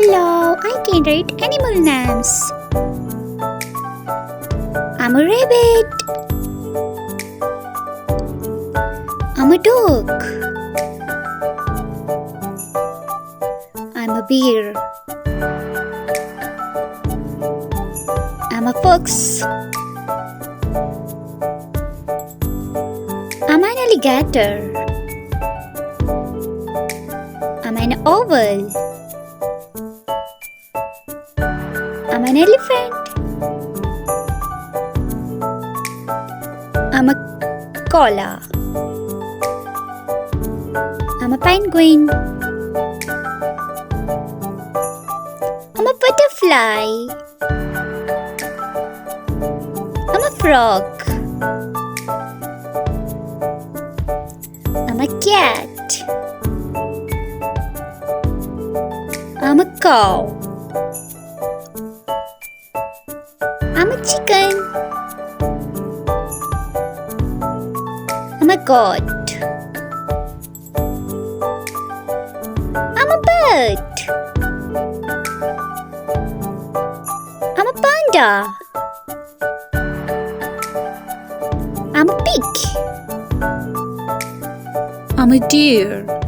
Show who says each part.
Speaker 1: Hello, I can write animal names. I'm a rabbit. I'm a dog. I'm a bear. I'm a fox. I'm an alligator. I'm an owl. I'm an elephant. I'm a koala. I'm a penguin. I'm a butterfly. I'm a frog. I'm a cat. I'm a cow. I'm a chicken. I'm a goat. I'm a bird. I'm a panda. I'm a pig.
Speaker 2: I'm a deer.